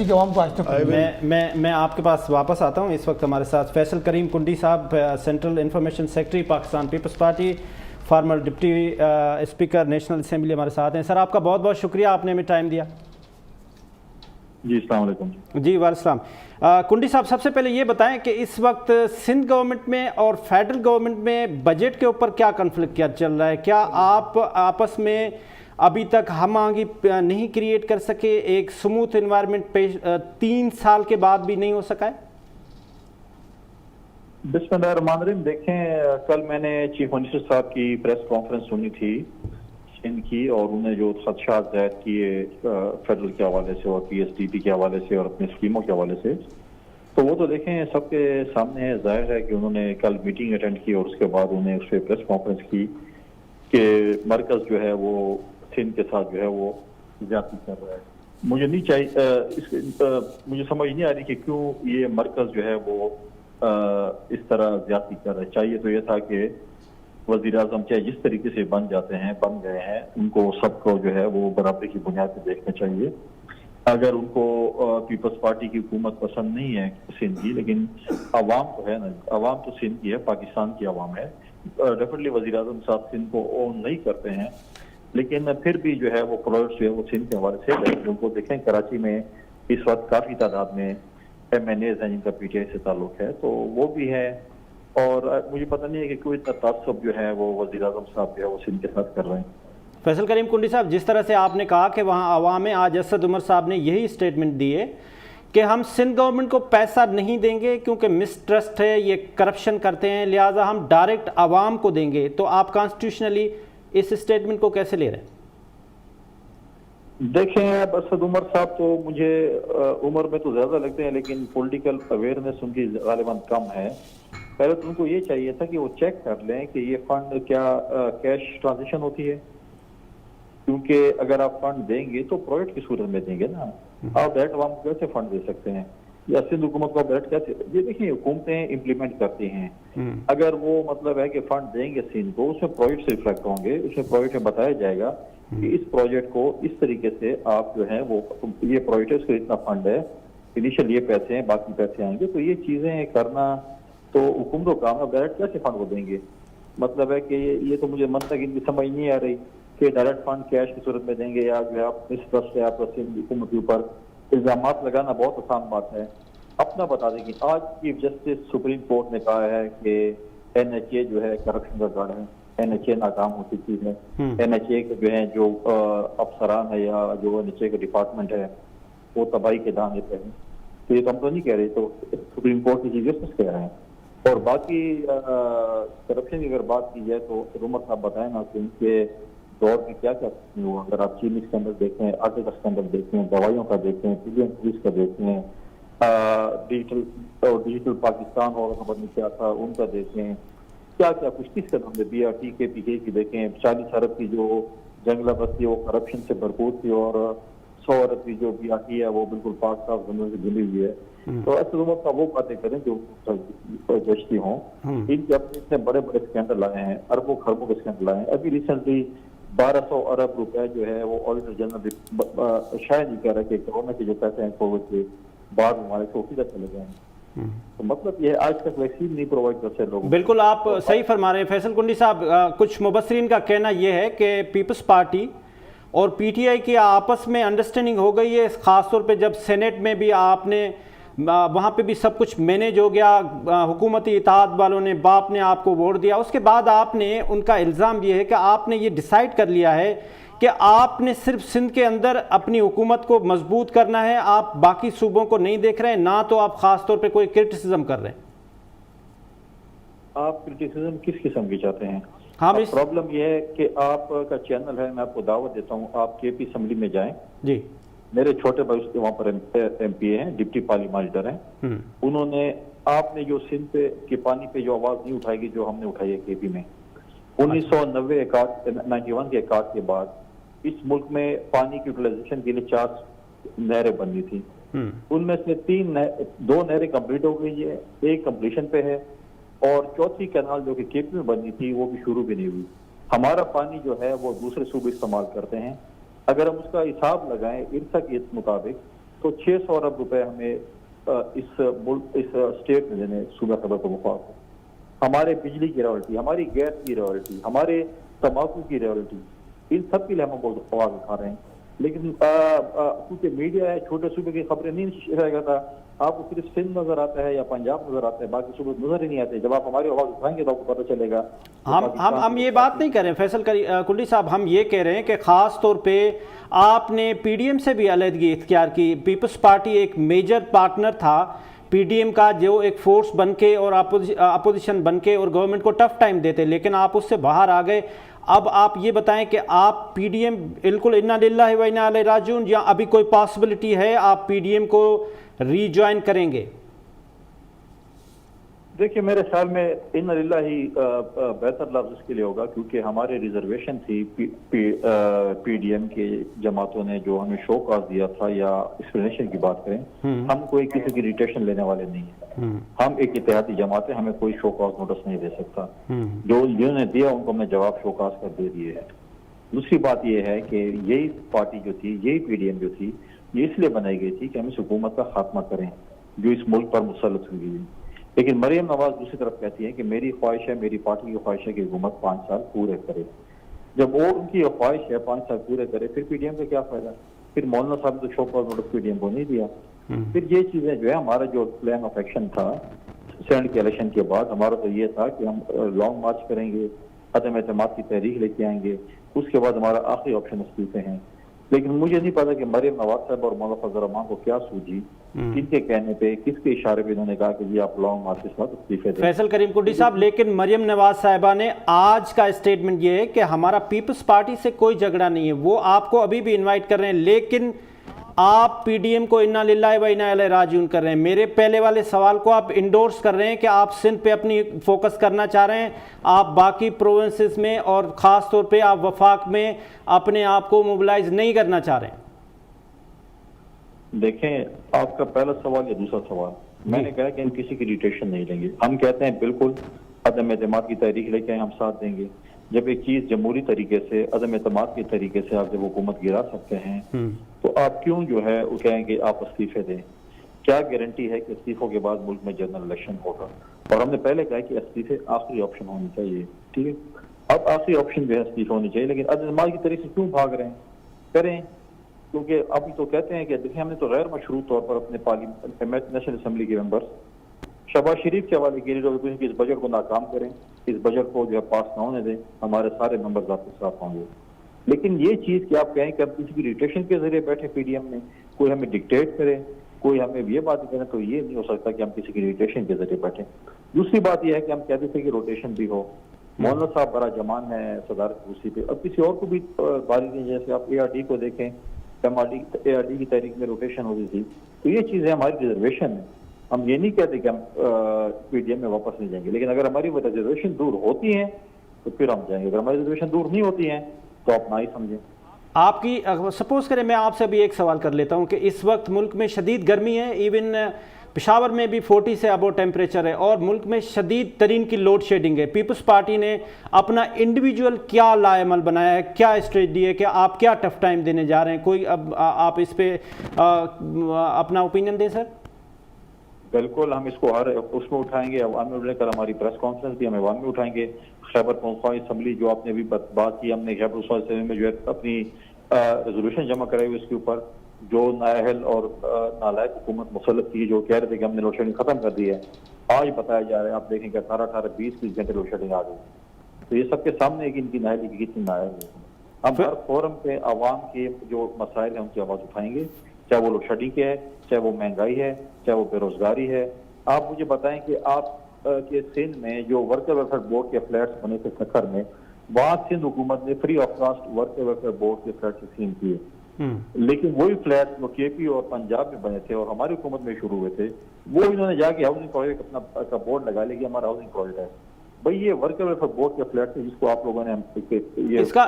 मैं आपके पास वापस आता हूँ। इस वक्त हमारे साथ Faisal Karim Kundi sahab, central information secretary Pakistan Peoples Party, former deputy speaker national assembly हमारे साथ हैं। सर, आपका बहुत बहुत शुक्रिया, आपने हमें टाइम दिया। जी, अस्सलाम वालेकुम। जी वालेकुम। कुंडी साहब, सबसे पहले ये बताएं कि इस वक्त सिंध गवर्नमेंट में और फेडरल गवर्नमेंट में बजट के ऊपर क्या कन्फ्लिक्ट क्या चल रहा है? क्या आप आपस में अभी तक हम आगे नहीं क्रिएट कर सके? एक स्मूथ इन्वायरमेंट 3 साल के बाद भी नहीं हो सका है? बिस्मिल्लाहिर्रहमानिर्रहीम। देखें, कल मैंने चीफ मिनिस्टर साहब की प्रेस कॉन्फ्रेंस सुनी थी इनकी, और उन्हें जो खदशात जाहिर किए फेडरल के हवाले से और पीएसडीपी के हवाले से और अपनी स्कीमों के हवाले से, तो वो तो देखें सबके सामने है। जाहिर है कि उन्होंने कल मीटिंग अटेंड की और उसके बाद उन्हें उस पर प्रेस कॉन्फ्रेंस की कि मरकज जो है वो सिंध के साथ जो है वो ज्यादती कर रहा है। मुझे नहीं चाहिए मुझे समझ नहीं आ रही कि क्यों ये मरकज जो है वो इस तरह ज्यादती कर रहा है। चाहिए तो ये था कि वजीर आजम चाहे जिस तरीके से बन गए हैं, उनको सबको जो है वो बराबरी की बुनियाद पर देखना चाहिए। अगर उनको पीपल्स पार्टी की हुकूमत पसंद नहीं है सिंध की, लेकिन अवाम तो है ना, अवाम तो सिंध की है, पाकिस्तान की अवाम है। डेफिनेटली वजीर आजम साहब सिंध को ओन नहीं करते हैं, लेकिन फिर भी जो है वो प्रोजेक्ट जो है वो सिंध के हवाले से उनको देखें। कराची में इस वक्त काफी तादाद में MNAs हैं जिनका PTI से ताल्लुक है, तो वो भी है। और मुझे पता नहीं है कि कोई इतना तासुब जो है वो वज़ीर आज़म साहब जो है वो सिंध के साथ कर रहे हैं। फैसल करीम कुंडी साहब, जिस तरह से आपने कहा कि वहाँ अवाम में, आज असद उमर साहब ने यही स्टेटमेंट दी है कि हम सिंध गवर्नमेंट को पैसा नहीं देंगे क्योंकि मिसट्रस्ट है, ये करप्शन करते हैं, लिहाजा हम डायरेक्ट अवाम को देंगे। तो आप कॉन्स्टिट्यूशनली इस स्टेटमेंट को कैसे ले रहे हैं? देखें, अब असद उमर साहब तो मुझे उम्र में तो ज्यादा लगते हैं, लेकिन पॉलिटिकल अवेयरनेस उनकी गालिबन कम है। पहले तो उनको ये चाहिए था कि वो चेक कर लें कि ये फंड क्या कैश ट्रांजेक्शन होती है, क्योंकि अगर आप फंड देंगे तो प्रोजेक्ट की सूरत में देंगे ना। आप डायरेक्ट अवाम को कैसे फंड दे सकते हैं, या सिंध हुकूमत को डायरेक्ट कैसे? ये देखिए, हुकूमतें इम्प्लीमेंट करती हैं। अगर वो मतलब है कि फंड देंगे सिंध को, उसमें प्रोजेक्ट से रिफ्लेक्ट होंगे, उसमें प्रोजेक्ट में बताया जाएगा कि इस प्रोजेक्ट को इस तरीके से आप जो है वो ये प्रोजेक्ट है, उसका इतना फंड है, इनिशियल ये पैसे हैं, बाकी पैसे आएंगे। तो ये चीजें करना तो हुकूमतों का काम है। डायरेक्ट कैसे फंड को देंगे? मतलब है कि ये तो मुझे मन तक इनकी समझ नहीं आ रही कि डायरेक्ट फंड कैश की सूरत में देंगे, या जो है आप मिसट्रस्ट है आप हुकूमत के ऊपर इल्जाम लगाना बहुत आसान बात है। अपना बता दें कि आज चीफ जस्टिस सुप्रीम कोर्ट ने कहा है कि NHA जो है करप्शन का गढ़ है, NHA नाकाम हो चुकी है। NHA के जो है जो अफसरान है या जो NHA का डिपार्टमेंट है वो तबाही के दाने पे है। तो ये तो हम तो नहीं कह रहे, तो सुप्रीम कोर्ट की चीफ जस्टिस कह रहे हैं। और बाकी करप्शन की अगर बात की जाए तो उमर साहब बताएं ना कि उनके दौर में क्या क्या हुआ। अगर आप चीनी स्कैंडल देखें, आटे का स्कैंडल देखें, दवाइयों का देखें, पुलिस का देखें, डिजिटल पाकिस्तान और खबर में क्या था उनका देखें, क्या क्या कुछ किस कदम में BRT के PK की देखें। 40 अरब की जो जंगला बस्ती वो करप्शन से भरपूर थी, और 100 अरब की जो BRT है वो बिल्कुल पाक साफ जमीन से जुड़ी हुई है। तो असद उमर का वो बातें करें जो गश्ती हों। इनके अपने इतने बड़े बड़े स्कैंडल आए हैं, अरबों खरबों के स्कैंडल आए हैं। अभी रिसेंटली 1200 अरब रुपए जो है वो ऑडिटर जनरल शायद नहीं कह रहा कि कोरोना के जो पैसे हैं कोविड के बाद हमारे सोफी तक चले गए हैं। तो मतलब ये आज तक वैक्सीन नहीं प्रोवाइड करते लोग। बिल्कुल आप सही फरमा रहे हैं फैसल कुंडी साहब। कुछ मुबस्सरीन का कहना यह है कि पीपल्स पार्टी और PTI की आपस में अंडरस्टैंडिंग हो गई है, ख़ासतौर पे जब सेनेट में भी आपने वहाँ पे भी सब कुछ मैनेज हो गया, हुकूमती इताअत वालों ने, बाप ने आपको वोट दिया। उसके बाद आपने, उनका इल्ज़ाम ये है कि आपने ये डिसाइड कर लिया है कि आपने सिर्फ सिंध के अंदर अपनी हुकूमत को मजबूत करना है, आप बाकी सूबों को नहीं देख रहे हैं, ना तो आप ख़ास तौर पे कोई क्रिटिसिज्म कर रहे हैं। आप क्रिटिसिज्म किस किस्म की चाहते हैं? हाँ, प्रॉब्लम यह है कि आपका चैनल है, मैं आपको दावत देता हूँ, आप KP असेंबली में जाएं। जी, मेरे छोटे भाई उसके वहाँ पर MP हैं, डिप्टी पार्लियामेंटर हैं। उन्होंने, आपने जो सिंध पे के पानी पे जो आवाज नहीं उठाएगी जो हमने उठाई है KP में, 1991 के एकाट के बाद इस मुल्क में पानी की यूटिलाइजेशन के लिए 4 नहरें बननी थी। उनमें से 2 नहरें कंप्लीट हो गई है, एक कंप्लीशन पे है, और चौथी कैनाल जो कि KP में बननी थी वो भी शुरू भी नहीं हुई। हमारा पानी जो है वो दूसरे सूबे इस्तेमाल करते हैं। अगर हम उसका हिसाब लगाएं इरसा के मुताबिक तो 600 अरब रुपए हमें इस स्टेट में देने सूबा खैबर पख्तूनख्वा को। हमारे बिजली की रॉयल्टी, हमारी गैस की रॉयल्टी, हमारे तंबाकू की रॉयल्टी, इन सब के लिए हम बहुत आवाज उठा रहे हैं। लेकिन क्योंकि मीडिया है, छोटे सूबे की खबरें नहीं रहेगा था, आपको सिर्फ सिंध नजर आता है या पंजाब नजर आता है, बाकी सूबे नजर ही नहीं आते। जब आप हमारी आवाज उठाएंगे तो आपको पता चलेगा। हम ये बात नहीं कर रहे हैं फैसल कुंडी साहब, हम ये कह रहे हैं कि खास तौर पे आपने पीडीएम से भी अलहदगी इख्तियार की। पीपल्स पार्टी एक मेजर पार्टनर था पीडीएम का, जो एक फोर्स बनके और अपोजिशन बनके और गवर्नमेंट को टफ टाइम देते, लेकिन आप उससे बाहर आ गए। अब आप ये बताएं कि आप पीडीएम बिल्कुल इन्ना लिल्लाहि व इन्ना इलैहि राजिऊन, या अभी कोई पॉसिबिलिटी है आप पीडीएम को रीज्वाइन करेंगे? देखिए, मेरे ख्याल में इन्ना लिल्लाहि बेहतर लफ्ज इसके लिए होगा क्योंकि हमारे रिजर्वेशन थी पीडीएम के जमातों ने जो हमें शो कॉज दिया था, या एक्सप्लेनेशन की बात करें, हम कोई किसी की रिटेशन लेने वाले नहीं है। हम एक इत्तेहादी जमात है, हमें कोई शो कॉज नोटिस नहीं दे सकता। जो जिन्होंने दिया उनको हमने जवाब शो कॉज कर दे दिए है। दूसरी बात यह है कि यही पार्टी जो थी, यही पीडीएम जो थी, ये इसलिए बनाई गई थी कि हम इस हुकूमत का खात्मा करें जो इस मुल्क पर मुसल्लत हुई है। लेकिन मरियम नवाज दूसरी तरफ कहती है कि मेरी ख्वाहिश है, मेरी पार्टी की ख्वाहिश है कि हुकूमत 5 साल पूरे करे। जब वो उनकी ख्वाहिश है 5 साल पूरे करे, फिर पीडीएम का क्या फायदा? फिर मौलाना साहब ने तो शो कॉज नोटिस पीडीएम को नहीं दिया। फिर ये चीजें जो है, हमारा जो प्लान ऑफ एक्शन था सेनेट के इलेक्शन के बाद, हमारा तो ये था कि हम लॉन्ग मार्च करेंगे, अदम एतमाद की तहरीक लेके आएंगे, उसके बाद हमारा आखिरी ऑप्शन इस्तीफे हैं। लेकिन मुझे नहीं पता कि मरियम नवाज साहब और मौलाना फजल रहमान को क्या सूझी, किनके कहने पे, किसके इशारे पे इन्होंने कहा कि जी आप लॉन्ग मार्च के साथ इस्तीफे दें। फैसल करीम कुंडी साहब, लेकिन मरियम नवाज साहिबा ने आज का स्टेटमेंट ये है कि हमारा पीपल्स पार्टी से कोई झगड़ा नहीं है, वो आपको अभी भी इनवाइट कर रहे हैं, लेकिन आप पीडीएम को इन्ना लिल्लाहि व इन्ना इलैहि राजिऊन कर रहे हैं। मेरे पहले वाले सवाल को आप इंडोर्स कर रहे हैं कि आप सिंध पे अपनी फोकस करना चाह रहे हैं, आप बाकी प्रोविंसेस में और ख़ास तौर पे आप वफाक में अपने आप को मोबिलाइज नहीं करना चाह रहे हैं। देखें, आपका पहला सवाल या दूसरा सवाल, मैंने कहा कि हम किसी की रिटेशन नहीं लेंगे। हम कहते हैं बिल्कुल अदम एतमाद की तहरीक लेके हम साथ देंगे। जब एक चीज जमहूरी तरीके से, अदम एतमाद के तरीके से आप जब हुकूमत गिरा सकते हैं, तो आप क्यों जो है वो कहेंगे आप इस्तीफे दें? क्या गारंटी है कि इस्तीफों के बाद मुल्क में जनरल इलेक्शन होगा? और हमने पहले कहा कि इस्तीफे आखिरी ऑप्शन होनी चाहिए, ठीक है? अब आखिरी ऑप्शन जो है इस्तीफे होनी चाहिए, लेकिन अदम एतमाद की तरीके से क्यों भाग रहे हैं? करें, क्योंकि अभी तो कहते हैं कि देखिए हमने तो गैर मशरूत तौर पर अपने पार्लियामेंट नेशनल असम्बली के मेंबर्स शहबाज शरीफ के हवाले के लिए इस बजट को नाकाम करें, इस बजट को जो है पास ना होने दें, हमारे सारे मेंबर्स आपके साथ होंगे। लेकिन ये चीज कि आप कहें कि अब किसी की रिटेशन के जरिए बैठे पीडीएम में, कोई हमें डिक्टेट करे, कोई हमें ये बात करें, तो ये नहीं हो सकता कि हम किसी की रिटेशन के जरिए बैठे। दूसरी बात यह है कि हम कहते थे कि रोटेशन भी हो। मौलाना साहब बड़ा जमान है सदारत कुर्सी पे, अब किसी और को भी बारी नहीं। जैसे आप ARD को देखें, ARD की तहरीक में रोटेशन होती थी, तो ये चीजें हमारी रिजर्वेशन है। हम ये नहीं कहते कि हम पीडीएम में वापस नहीं जाएंगे, लेकिन अगर हमारी रिजर्वेशन दूर होती है तो फिर हम जाएंगे। अगर हमारी रिजर्वेशन दूर नहीं होती है तो आप ना ही समझें। आपकी सपोज करें, मैं आपसे भी एक सवाल कर लेता हूं कि इस वक्त मुल्क में शदीद गर्मी है, इवन पेशावर में भी 40 से अबो टेम्परेचर है, और मुल्क में शदीद तरीन की लोड शेडिंग है। पीपल्स पार्टी ने अपना इंडिविजुअल क्या लाएमल बनाया है, क्या स्ट्रेटजी है कि आप क्या टफ टाइम देने जा रहे हैं? कोई अब आप इस पे अपना ओपिनियन दें सर। बिल्कुल, हम इसको हर उसमें उठाएंगे, अवाम में कल हमारी प्रेस कॉन्फ्रेंस भी हम अवाम में उठाएंगे। खैबर पख्तूनख्वा असम्बली जो आपने अभी बात की, हमने खैबर पख्तूनख्वा असम्बली में जो है अपनी रेजोल्यूशन जमा कराई हुई, उसके ऊपर जो नाअहल और नालायक हुकूमत मुसल्लत की, जो कह रहे थे कि हमने लोड शेडिंग खत्म कर दी है, आज बताया जा रहा है। आप देखेंगे 18-18, 20-20 घंटे लोड शेडिंग आ गई। तो ये सबके सामने है कि इनकी नाअहली की कितनी नाअहल है। हम हर फोरम पे अवाम के जो मसाइल है उनकी आवाज उठाएंगे, चाहे वो लोड शेडिंग के है, चाहे वो महंगाई है, चाहे वो बेरोजगारी है। आप मुझे बताएं कि आप के सिंध में जो वर्कर वेलफेयर बोर्ड के फ्लैट्स बने थे सखर में, वहां सिंध हुकूमत ने free of cost worker welfare board के फ्लैट स्कीम किए, लेकिन वही फ्लैट जो KP और पंजाब में बने थे और हमारी हुकूमत में शुरू हुए थे, वो इन्होंने जाके हाउसिंग प्रोजेक्ट अपना का बोर्ड लगा लिया कि हमारा हाउसिंग प्रोजेक्ट है। भाई ये वर्कर वेलफेयर बोर्ड के फ्लैट है जिसको आप लोगों ने ये इसका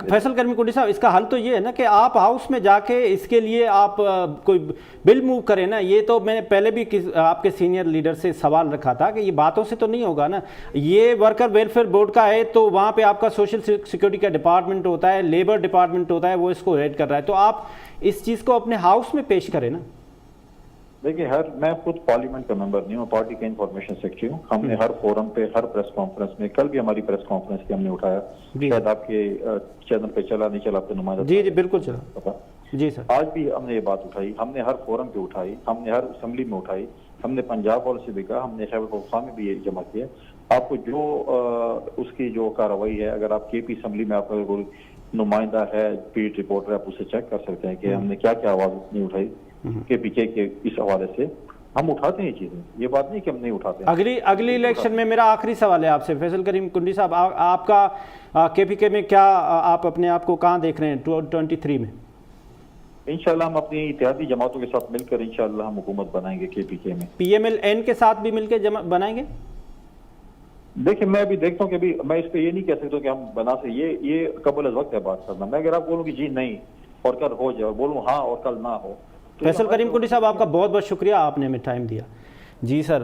फैसल कर्मी कुंडी साहब, इसका हल तो ये है ना कि आप हाउस में जाके इसके लिए आप कोई बिल मूव करें ना। ये तो मैंने पहले भी आपके सीनियर लीडर से सवाल रखा था कि ये बातों से तो नहीं होगा ना। ये वर्कर वेलफेयर बोर्ड का है तो वहाँ पे आपका सोशल सिक्योरिटी का डिपार्टमेंट होता है, लेबर डिपार्टमेंट होता है, वो इसको हेड कर रहा है। तो आप इस चीज़ को अपने हाउस में पेश करें ना। देखिए, मैं खुद पार्लियामेंट का मेंबर नहीं हूँ, पार्टी का इंफॉर्मेशन सेक्रेटरी हूँ। हमने हर फोरम पे, हर प्रेस कॉन्फ्रेंस में, कल भी हमारी प्रेस कॉन्फ्रेंस की हमने उठाया, शायद आपके चैनल पे चला नहीं चला, आपके नुमाइंदा जी बिल्कुल चला जी सर। आज भी हमने ये बात उठाई, हमने हर फोरम पे उठाई, हमने हर असेंबली में उठाई, हमने पंजाब वालों से भी कहा, हमने खैबर पख्तूनख्वा में भी ये जमा किया। आपको जो उसकी जो कार्रवाई है, अगर आप केपी असेंबली में आपका कोई नुमाइंदा है, पीट रिपोर्टर, आप उसे चेक कर सकते हैं कि हमने क्या क्या आवाज नहीं उठाई के पीछे के इस हवाले से। हम उठाते हैं चीजें, ये बात नहीं कि हम नहीं उठाते हैं। अगली इलेक्शन में मेरा आखिरी सवाल है आपसे फैसल करीम कुंडी साहब, आपका केपीके में क्या, आप अपने आप को कहाँ देख रहे हैं 2023 में? इंशाल्लाह हम अपनी इत्तेहादी जमातों के साथ मिलकर इंशाल्लाह हम हुकूमत बनाएंगे केपीके में। PMLN के साथ भी मिलकर बनाएंगे? देखिए, मैं अभी देखता हूँ कि अभी मैं इस पे ये नहीं कह सकता कि हम बना से, ये कबल वक्त है बात करना। मैं अगर आप बोलूँ कि जी नहीं और कल हो जाए, बोलूँ हाँ और कल ना हो। फैसल करीम कुंडी साहब, आपका बहुत बहुत शुक्रिया, आपने हमें टाइम दिया। जी सर।